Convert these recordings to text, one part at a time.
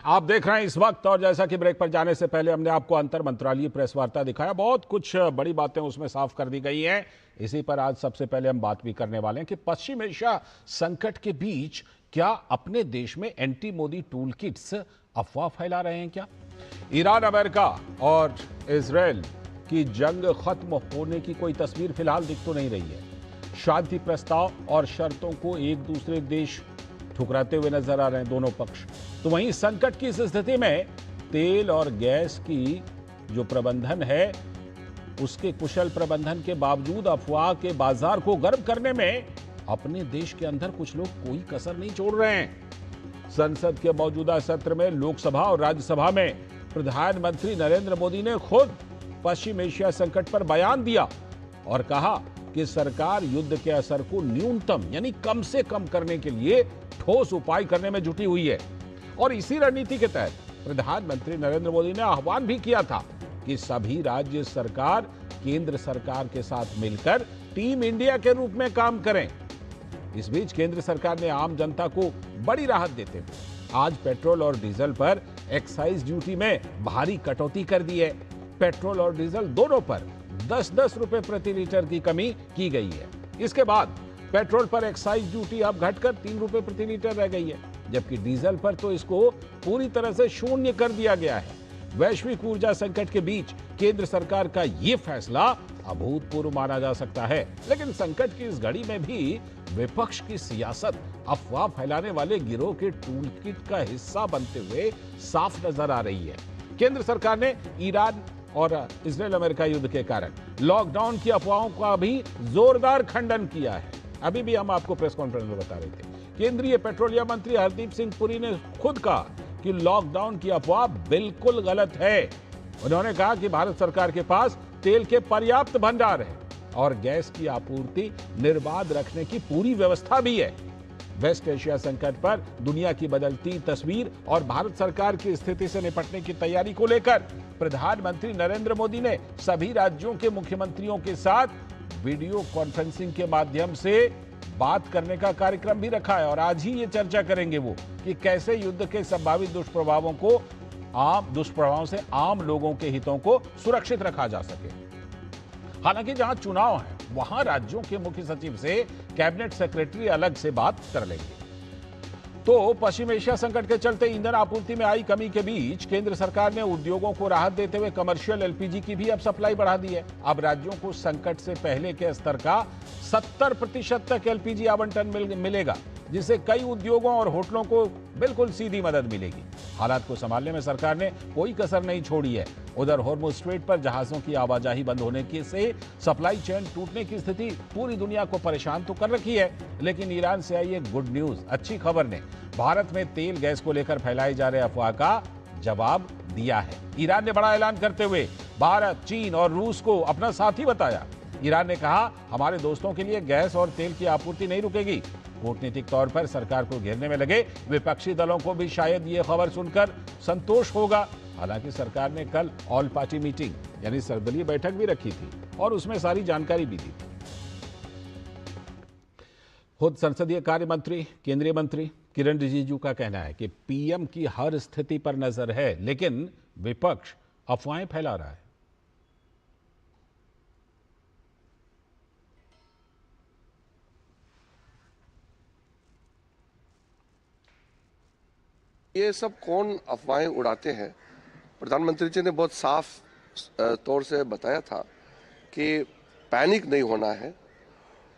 आप देख रहे हैं इस वक्त, और जैसा कि ब्रेक पर जाने से पहले हमने आपको अंतर मंत्रालयीय प्रेस वार्ता दिखाया, बहुत कुछ बड़ी बातें उसमें साफ कर दी गई हैं। इसी पर आज सबसे पहले हम बात भी करने वाले हैं कि पश्चिम एशिया संकट के बीच क्या अपने देश में एंटी मोदी टूल किट्स अफवाह फैला रहे हैं क्या? ईरान, अमेरिका और इजराइल की जंग खत्म होने की कोई तस्वीर फिलहाल दिख तो नहीं रही है। शांति प्रस्ताव और शर्तों को एक दूसरे देश ठुकराते हुए नजर आ रहे हैं दोनों पक्ष। तो वहीं संकट की इस स्थिति में तेल और गैस की जो प्रबंधन है उसके कुशल प्रबंधन के बावजूद अफवाह के बाजार को गर्म करने में अपने देश के अंदर कुछ लोग कोई कसर नहीं छोड़ रहे हैं। संसद के मौजूदा सत्र में लोकसभा और राज्यसभा में प्रधानमंत्री नरेंद्र मोदी ने खुद पश्चिम एशिया संकट पर बयान दिया और कहा कि सरकार युद्ध के असर को न्यूनतम यानी कम से कम करने के लिए ठोस उपाय करने में जुटी हुई है। और इसी रणनीति के तहत प्रधानमंत्री नरेंद्र मोदी ने आह्वान भी किया था कि सभी राज्य सरकार केंद्र सरकार के साथ मिलकर टीम इंडिया के रूप में काम करें। इस बीच केंद्र सरकार ने आम जनता को बड़ी राहत देते हुए आज पेट्रोल और डीजल पर एक्साइज ड्यूटी में भारी कटौती कर दी है। पेट्रोल और डीजल दोनों पर 10-10 रुपए प्रति लीटर की कमी की गई है। इसके बाद पेट्रोल पर एक्साइज ड्यूटी अब घटकर 3 रुपए प्रति लीटर रह गई है, जबकि डीजल पर तो इसको पूरी तरह से शून्य कर दिया गया है। वैश्विक ऊर्जा संकट के बीच केंद्र सरकार का यह फैसला अभूतपूर्व माना जा सकता है, लेकिन संकट की इस घड़ी में भी विपक्ष की सियासत अफवाह फैलाने वाले गिरोह के टूल किट का हिस्सा बनते हुए साफ नजर आ रही है। केंद्र सरकार ने ईरान और इजराइल अमेरिका युद्ध के कारण लॉकडाउन की अफवाहों का भी जोरदार खंडन किया है। अभी भी हम आपको प्रेस कॉन्फ्रेंस में बता रहे थे, केंद्रीय पेट्रोलियम मंत्री हरदीप सिंह पुरी ने खुद कहा कि लॉकडाउन की अफवाह बिल्कुल गलत है। उन्होंने कहा कि भारत सरकार के पास तेल के पर्याप्त भंडार है और गैस की आपूर्ति निर्बाध रखने की पूरी व्यवस्था भी है। वेस्ट एशिया संकट पर दुनिया की बदलती तस्वीर और भारत सरकार की स्थिति से निपटने की तैयारी को लेकर प्रधानमंत्री नरेंद्र मोदी ने सभी राज्यों के मुख्यमंत्रियों के साथ वीडियो कॉन्फ्रेंसिंग के माध्यम से बात करने का कार्यक्रम भी रखा है। और आज ही ये चर्चा करेंगे वो कि कैसे युद्ध के संभावित दुष्प्रभावों से आम लोगों के हितों को सुरक्षित रखा जा सके। हालांकि जहां चुनाव है वहां राज्यों के मुख्य सचिव से कैबिनेट सेक्रेटरी अलग से बात कर लेंगे। तो पश्चिम एशिया संकट के चलते ईंधन आपूर्ति में आई कमी के बीच केंद्र सरकार ने उद्योगों को राहत देते हुए कमर्शियल एलपीजी की भी अब सप्लाई बढ़ा दी है। अब राज्यों को संकट से पहले के स्तर का 70% तक एलपीजी आवंटन मिलेगा, जिससे कई उद्योगों और होटलों को बिल्कुल सीधी मदद मिलेगी। हालात को संभालने में सरकार ने कोई कसर नहीं छोड़ी है। उधर हॉर्मुज़ स्ट्रेट पर जहाजों की आवाजाही बंद होने से सप्लाई चेन टूटने की स्थिति पूरी दुनिया को परेशान तो कर रखी है, लेकिन ईरान से आई एक गुड न्यूज, अच्छी खबर ने भारत में तेल गैस को लेकर फैलाई जा रहे अफवाह का जवाब दिया है। ईरान ने बड़ा ऐलान करते हुए भारत, चीन और रूस को अपना साथी बताया। ईरान ने कहा, हमारे दोस्तों के लिए गैस और तेल की आपूर्ति नहीं रुकेगी। कूटनीतिक तौर पर सरकार को घेरने में लगे विपक्षी दलों को भी शायद ये खबर सुनकर संतोष होगा। हालांकि सरकार ने कल ऑल पार्टी मीटिंग यानी सर्वदलीय बैठक भी रखी थी और उसमें सारी जानकारी भी दी थी। खुद संसदीय कार्य मंत्री, केंद्रीय मंत्री किरण रिजिजू का कहना है कि पीएम की हर स्थिति पर नजर है, लेकिन विपक्ष अफवाहें फैला रहा है। ये सब कौन अफवाहें उड़ाते हैं? प्रधानमंत्री जी ने बहुत साफ तौर से बताया था कि पैनिक नहीं होना है।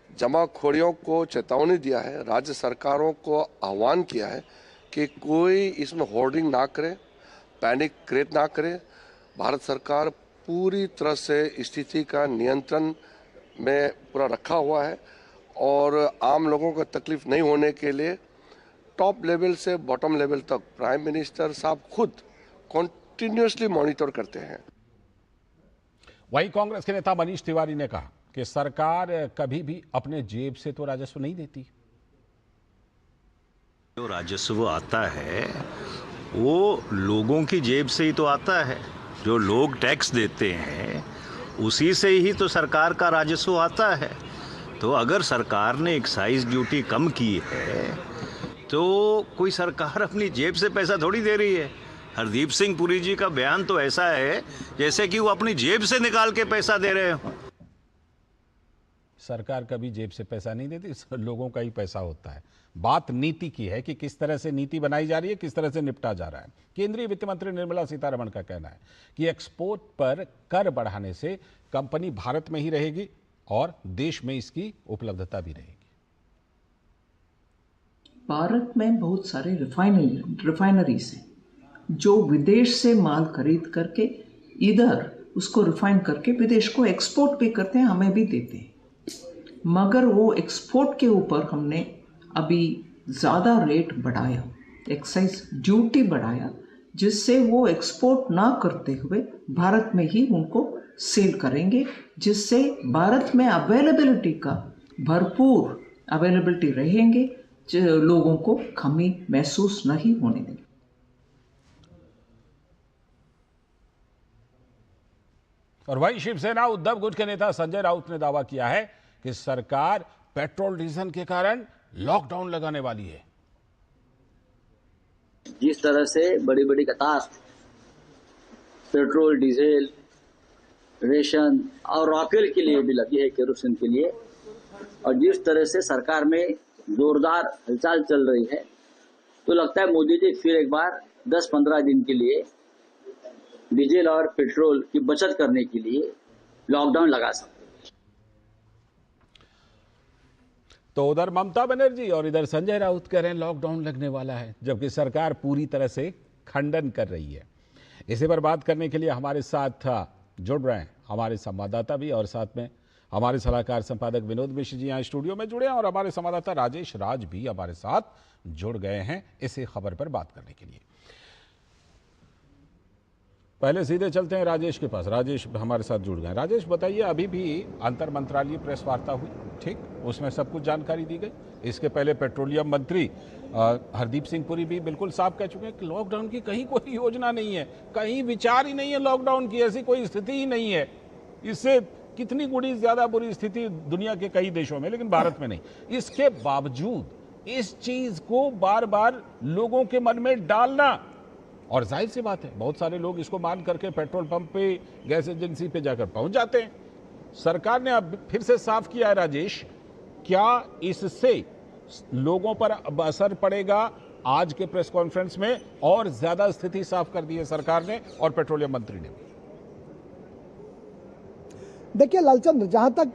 जमाखोरियों को चेतावनी दिया है, राज्य सरकारों को आह्वान किया है कि कोई इसमें होर्डिंग ना करे, पैनिक क्रिएट ना करे। भारत सरकार पूरी तरह से स्थिति का नियंत्रण में पूरा रखा हुआ है और आम लोगों को तकलीफ नहीं होने के लिए टॉप लेवल से बॉटम लेवल तक प्राइम मिनिस्टर साहब खुद कंटिन्यूअसली मॉनिटर करते हैं। वहीं कांग्रेस के नेता मनीष तिवारी ने कहा कि सरकार कभी भी अपने जेब से तो राजस्व नहीं देती। जो राजस्व आता है वो लोगों की जेब से ही तो आता है। जो लोग टैक्स देते हैं उसी से ही तो सरकार का राजस्व आता है। तो अगर सरकार ने एक्साइज ड्यूटी कम की है तो कोई सरकार अपनी जेब से पैसा थोड़ी दे रही है। हरदीप सिंह पुरी जी का बयान तो ऐसा है जैसे कि वो अपनी जेब से निकाल के पैसा दे रहे हो। सरकार कभी जेब से पैसा नहीं देती, लोगों का ही पैसा होता है। बात नीति की है कि किस तरह से नीति बनाई जा रही है, किस तरह से निपटा जा रहा है। केंद्रीय वित्त मंत्री निर्मला सीतारमण का कहना है कि एक्सपोर्ट पर कर बढ़ाने से कंपनी भारत में ही रहेगी और देश में इसकी उपलब्धता भी रहेगी। भारत में बहुत सारे रिफाइनरीज हैं जो विदेश से माल खरीद करके इधर उसको रिफाइन करके विदेश को एक्सपोर्ट भी करते हैं, हमें भी देते हैं। मगर वो एक्सपोर्ट के ऊपर हमने अभी ज़्यादा रेट बढ़ाया, एक्साइज ड्यूटी बढ़ाया, जिससे वो एक्सपोर्ट ना करते हुए भारत में ही उनको सेल करेंगे, जिससे भारत में अवेलेबिलिटी का भरपूर अवेलेबिलिटी रहेंगे, लोगों को कमी महसूस नहीं होने देंगे। और वहीं शिवसेना उद्धव गुट के नेता संजय राउत ने दावा किया है कि सरकार पेट्रोल डीजल के कारण लॉकडाउन लगाने वाली है। जिस तरह से बड़ी बड़ी कतार पेट्रोल, डीजल, रेशन और राफेल के लिए भी लगी है, केरोसिन के लिए, और जिस तरह से सरकार में जोरदार हलचल चल रही है, तो लगता है मोदी जी फिर एक बार 10-15 दिन के लिए डीजल और पेट्रोल की बचत करने के लिए लॉकडाउन लगा सकते हैं। तो उधर ममता बनर्जी और इधर संजय राउत कह रहे हैं लॉकडाउन लगने वाला है, जबकि सरकार पूरी तरह से खंडन कर रही है। इसी पर बात करने के लिए हमारे साथ जुड़ रहे हैं हमारे संवाददाता भी और साथ में हमारे सलाहकार संपादक विनोद मिश्र जी यहाँ स्टूडियो में जुड़े हैं और हमारे संवाददाता राजेश राज भी हमारे साथ जुड़ गए हैं इसी खबर पर बात करने के लिए। पहले सीधे चलते हैं राजेश के पास। राजेश हमारे साथ जुड़ गए। राजेश बताइए, अभी भी अंतर मंत्रालयीय प्रेस वार्ता हुई, ठीक, उसमें सब कुछ जानकारी दी गई। इसके पहले पेट्रोलियम मंत्री हरदीप सिंह पुरी भी बिल्कुल साफ कह चुके हैं कि लॉकडाउन की कहीं कोई योजना नहीं है, कहीं विचार ही नहीं है लॉकडाउन की, ऐसी कोई स्थिति ही नहीं है। इससे कितनी गुणी ज्यादा बुरी स्थिति दुनिया के कई देशों में, लेकिन भारत में नहीं। इसके बावजूद इस चीज को बार बार लोगों के मन में डालना, और जाहिर सी बात है बहुत सारे लोग इसको मान करके पेट्रोल पंप पे, गैस एजेंसी पे जाकर पहुंच जाते हैं। सरकार ने अब फिर से साफ किया है राजेश, क्या इससे लोगों पर असर पड़ेगा? आज के प्रेस कॉन्फ्रेंस में और ज्यादा स्थिति साफ कर दी है सरकार ने और पेट्रोलियम मंत्री ने। देखिए लालचंद्र, जहां तक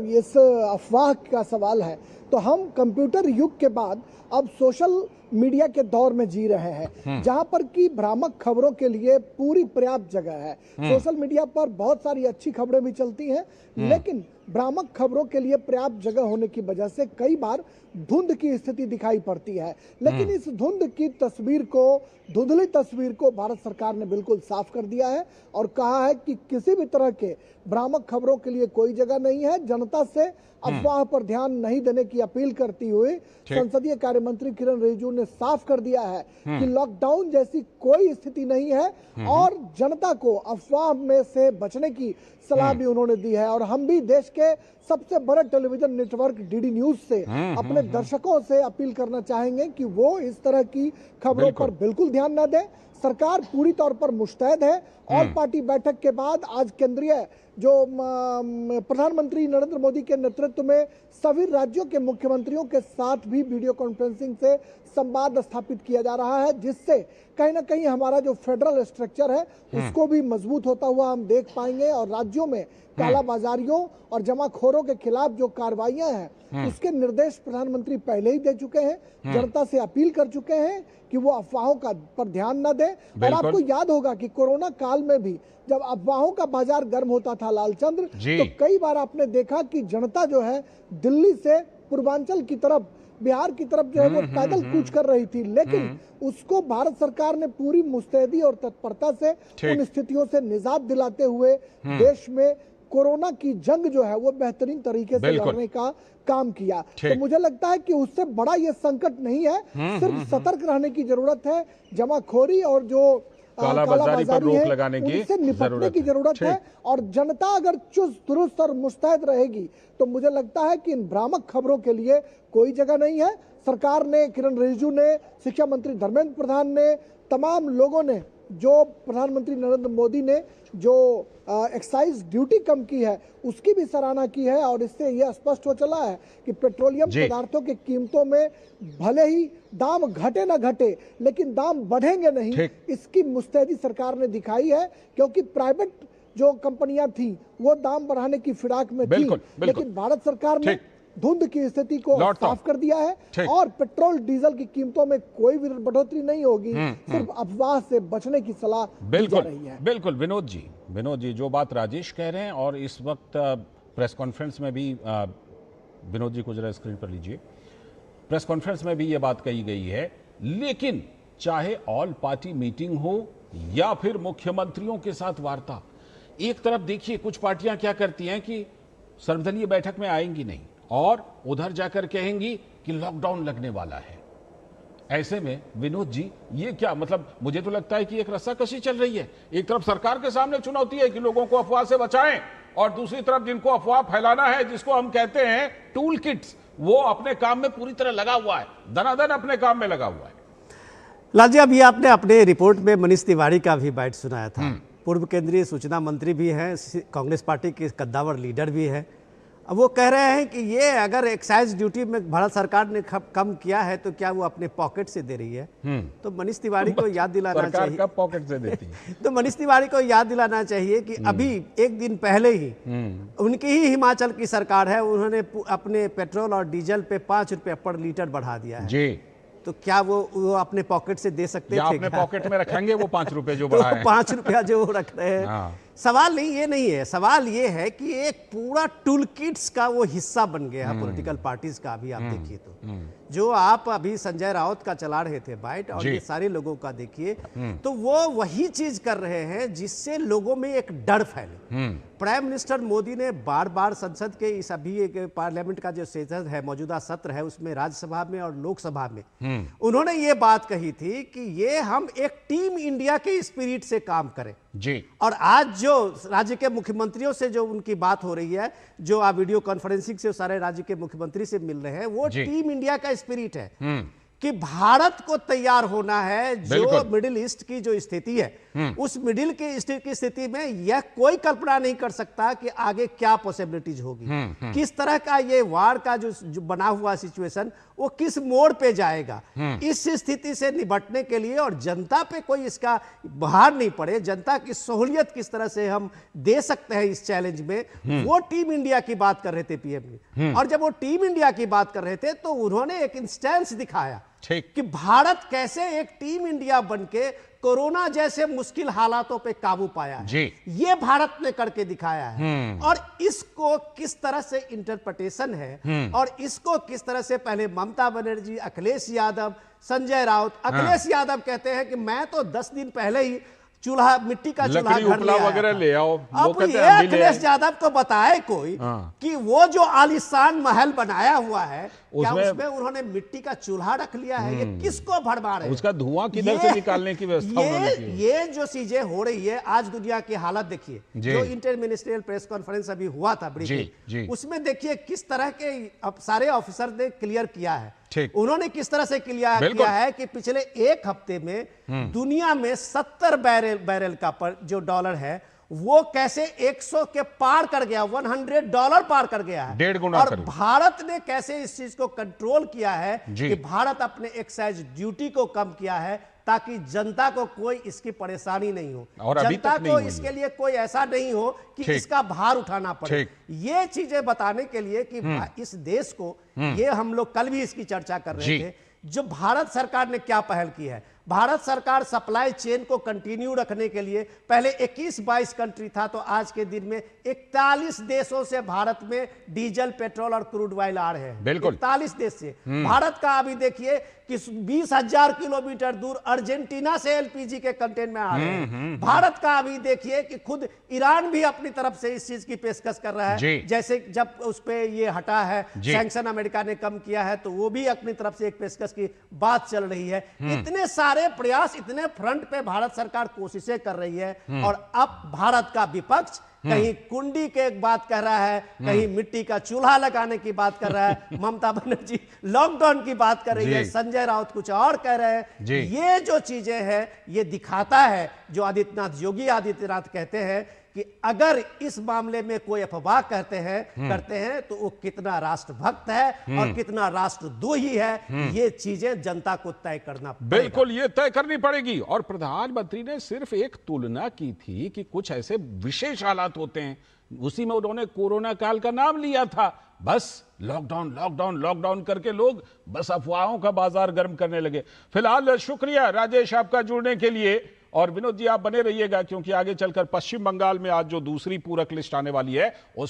इस अफवाह का सवाल है, तो हम कंप्यूटर युग के बाद अब सोशल मीडिया के दौर में जी रहे हैं, जहां पर की भ्रामक खबरों के लिए पूरी पर्याप्त जगह है। सोशल मीडिया पर बहुत सारी अच्छी खबरें भी चलती हैं, लेकिन भ्रामक खबरों के लिए पर्याप्त जगह होने की वजह से कई बार धुंध की स्थिति दिखाई पड़ती है। लेकिन इस धुंध की तस्वीर को, धुंधली तस्वीर को भारत सरकार ने बिल्कुल साफ कर दिया है और कहा है कि किसी भी तरह के भ्रामक खबरों के लिए कोई जगह नहीं है। जनता से अफवाह पर ध्यान नहीं देने की अपील करती हुई संसदीय कार्य मंत्री किरण रिजिजू ने साफ कर दिया है कि लॉकडाउन जैसी कोई स्थिति नहीं है और जनता को अफवाह में से बचने की सलाह भी उन्होंने दी है। और हम भी देश के सबसे बड़े टेलीविजन नेटवर्क डीडी न्यूज से अपने दर्शकों से अपील करना चाहेंगे कि वो इस तरह की खबरों पर बिल्कुल ध्यान न दें। सरकार पूरी तौर पर मुस्तैद है और पार्टी बैठक के बाद आज केंद्रीय जो प्रधानमंत्री नरेंद्र मोदी के नेतृत्व में सभी राज्यों के मुख्यमंत्रियों के साथ भी वीडियो कॉन्फ्रेंसिंग से संवाद स्थापित किया जा रहा है, जिससे कहीं ना कहीं हमारा जो फेडरल स्ट्रक्चर है उसको भी मजबूत होता हुआ हम देख पाएंगे और राज्यों में कालाबाजारियों और जमाखोरों के खिलाफ जो कार्रवाइयां हैं उसके निर्देश प्रधानमंत्री पहले ही दे चुके हैं। जनता से अपील कर चुके हैं कि वो अफवाहों का पर ध्यान न दें। और आपको याद होगा कि कोरोना काल में भी जब अफवाहों का बाजार गर्म होता था लालचंद्र, तो कई बार आपने देखा कि जनता जो है दिल्ली से पूर्वांचल की तरफ, बिहार की तरफ जो है वो पैदल कूच कर रही थी, लेकिन उसको भारत सरकार ने पूरी मुस्तैदी और तत्परता से उन स्थितियों से निजात दिलाते हुए देश में कोरोना की जंग जो है वो बेहतरीन तरीके से लड़ने का काम किया। तो मुझे लगता है कि उससे बड़ा ये संकट नहीं है, सिर्फ सतर्क रहने की जरूरत है। जमाखोरी और जो कालाबाजारी पर रोक है, लगाने की उनसे निपटने की जरूरत है। और जनता अगर चुस्त दुरुस्त और मुस्तैद रहेगी तो मुझे लगता है कि इन भ्रामक खबरों के लिए कोई जगह नहीं है। सरकार ने, किरण रिजिजू ने, शिक्षा मंत्री धर्मेंद्र प्रधान ने, तमाम लोगों ने, जो प्रधानमंत्री नरेंद्र मोदी ने जो एक्साइज ड्यूटी कम की है उसकी भी सराहना की है। और इससे यह स्पष्ट हो चला है कि पेट्रोलियम पदार्थों की कीमतों में भले ही दाम घटे ना घटे लेकिन दाम बढ़ेंगे नहीं, इसकी मुस्तैदी सरकार ने दिखाई है। क्योंकि प्राइवेट जो कंपनियां थी वो दाम बढ़ाने की फिराक में थी, लेकिन भारत सरकार ने धुंध की स्थिति को साफ कर दिया है और पेट्रोल डीजल की कीमतों में कोई भी बढ़ोतरी नहीं होगी। सिर्फ अफवाह से बचने की सलाह दी जा रही है। बिल्कुल विनोद जी जो बात राजेश कह रहे हैं और इस वक्त प्रेस कॉन्फ्रेंस में भी विनोद जी को जरा स्क्रीन पर लीजिए, प्रेस कॉन्फ्रेंस में भी ये बात कही गई है। लेकिन चाहे ऑल पार्टी मीटिंग हो या फिर मुख्यमंत्रियों के साथ वार्ता, एक तरफ देखिए कुछ पार्टियां क्या करती हैं कि सर्वदलीय बैठक में आएंगी नहीं और उधर जाकर कहेंगी कि लॉकडाउन लगने वाला है। ऐसे में विनोद जी ये क्या मतलब, मुझे तो लगता है कि एक रस्साकशी चल रही है। एक तरफ सरकार के सामने चुनौती है कि लोगों को अफवाह से बचाएं और दूसरी तरफ जिनको अफवाह फैलाना है, जिसको हम कहते हैं टूल किट्स, वो अपने काम में पूरी तरह लगा हुआ है, दनादन अपने काम में लगा हुआ है। लालजी, अभी आपने अपने रिपोर्ट में मनीष तिवारी का भी बाइट सुनाया था। पूर्व केंद्रीय सूचना मंत्री भी हैं, कांग्रेस पार्टी के कद्दावर लीडर भी है। अब वो कह रहे हैं कि ये अगर एक्साइज ड्यूटी में भारत सरकार ने कम किया है तो क्या वो अपने पॉकेट से दे रही है। तो मनीष तिवारी को याद दिलाना चाहिए, कब पॉकेट से देती है तो मनीष तिवारी को याद दिलाना चाहिए कि अभी एक दिन पहले ही उनकी ही हिमाचल की सरकार है, उन्होंने अपने पेट्रोल और डीजल पे 5 रुपये पर लीटर बढ़ा दिया है जी। तो क्या वो अपने पॉकेट से दे सकते थे? अपने पॉकेट में रखेंगे वो 5 रुपए जो बढ़ा है। 5 रुपया जो रख रहे हैं। सवाल नहीं, ये नहीं है, सवाल ये है कि एक पूरा टूल किट्स का वो हिस्सा बन गया है पॉलिटिकल पार्टीज का। अभी आप देखिए तो जो आप अभी संजय राउत का चला रहे थे बाइट और ये सारे लोगों का देखिए तो वो वही चीज कर रहे हैं जिससे लोगों में एक डर फैले। प्राइम मिनिस्टर मोदी ने बार बार संसद के इस अभी एक पार्लियामेंट का जो सेशन है, मौजूदा सत्र है, उसमें राज्यसभा में और लोकसभा में उन्होंने ये बात कही थी कि ये हम एक टीम इंडिया के स्पिरिट से काम करें जी। और आज जो राज्य के मुख्यमंत्रियों से जो उनकी बात हो रही है, जो आप वीडियो कॉन्फ्रेंसिंग से सारे राज्य के मुख्यमंत्री से मिल रहे हैं, वो टीम इंडिया का स्पिरिट है कि भारत को तैयार होना है। जो मिडिल ईस्ट की जो स्थिति है, उस मिडिल की स्थिति में यह कोई कल्पना नहीं कर सकता कि आगे क्या पॉसिबिलिटीज होगी, किस तरह का ये वार का जो बना हुआ सिचुएशन वो किस मोड़ पे जाएगा। इस स्थिति से निपटने के लिए और जनता पे कोई इसका भार नहीं पड़े, जनता की सहूलियत किस तरह से हम दे सकते हैं इस चैलेंज में, वो टीम इंडिया की बात कर रहे थे पीएम। और जब वो टीम इंडिया की बात कर रहे थे तो उन्होंने एक इंस्टेंस दिखाया कि भारत कैसे एक टीम इंडिया बनके कोरोना जैसे मुश्किल हालातों पे काबू पाया है। ये भारत ने करके दिखाया है। और इसको किस तरह से इंटरप्रिटेशन है और इसको किस तरह से पहले ममता बनर्जी, अखिलेश यादव, संजय राउत, अखिलेश यादव कहते हैं कि मैं तो 10 दिन पहले ही चूल्हा, मिट्टी का चूल्हा घर वगैरह ले आओ। अब ये अखिलेश यादव को बताए कोई कि वो जो आलीशान महल बनाया हुआ है क्या उसमें उन्होंने मिट्टी का चूल्हा रख लिया है? ये किसको भड़बा रहे हैं? उसका धुआं किधर से निकालने की व्यवस्था उन्होंने की? ये जो चीजें हो रही है आज दुनिया की हालत देखिए, जो इंटर मिनिस्ट्रियल प्रेस कॉन्फ्रेंस अभी हुआ था ब्रिटेन, उसमें देखिए किस तरह के अब सारे ऑफिसर ने क्लियर किया है। उन्होंने किस तरह से क्लियर किया है कि पिछले एक हफ्ते में दुनिया में 70 बैरल का जो डॉलर है वो कैसे 100 के पार कर गया, $100 पार कर गया है। 1.5 गुना और भारत ने कैसे इस चीज को कंट्रोल किया है कि भारत अपने एक्साइज ड्यूटी को कम किया है ताकि जनता को कोई इसकी परेशानी नहीं हो, और जनता को इसके लिए कोई ऐसा नहीं हो कि इसका भार उठाना पड़े। ये चीजें बताने के लिए कि इस देश को, ये हम लोग कल भी इसकी चर्चा कर रहे थे, जो भारत सरकार ने क्या पहल की है। भारत सरकार सप्लाई चेन को कंटिन्यू रखने के लिए पहले 21-22 कंट्री था, तो आज के दिन में 41 देशों से भारत में डीजल, पेट्रोल और क्रूड ऑयल आ रहे हैं। 41 देश से। भारत का अभी देखिए कि 20,000 किलोमीटर दूर अर्जेंटीना से एलपीजी के कंटेनर में आ रहे हैं। भारत का अभी देखिए कि खुद ईरान भी अपनी तरफ से इस चीज की पेशकश कर रहा है। जैसे जब उस पे ये हटा है, सैंक्शन अमेरिका ने कम किया है, तो वो भी अपनी तरफ से एक पेशकश की बात चल रही है। इतने सारे सारे प्रयास, इतने फ्रंट पे भारत सरकार कोशिशें कर रही है, और अब भारत का विपक्ष कहीं कुंडी के बात कर रहा है, कहीं मिट्टी का चूल्हा लगाने की बात कर रहा है, ममता बनर्जी लॉकडाउन की बात कर रही है, संजय राउत कुछ और कह रहे हैं। ये जो चीजें हैं ये दिखाता है जो योगी आदित्यनाथ कहते हैं कि अगर इस मामले में कोई अफवाह करते हैं तो वो कितना राष्ट्रभक्त है और कितना राष्ट्रद्रोही है, ये चीजें जनता को तय करना पड़ेगा। बिल्कुल, ये तय करनी पड़ेगी। और प्रधानमंत्री ने सिर्फ एक तुलना की थी कि कुछ ऐसे विशेष हालात होते हैं, उसी में उन्होंने कोरोना काल का नाम लिया था। बस लॉकडाउन लॉकडाउन लॉकडाउन करके लोग बस अफवाहों का बाजार गर्म करने लगे। फिलहाल शुक्रिया राजेश आपका जुड़ने के लिए, और विनोद जी आप बने रहिएगा क्योंकि आगे चलकर पश्चिम बंगाल में आज जो दूसरी पूरक लिस्ट आने वाली है उस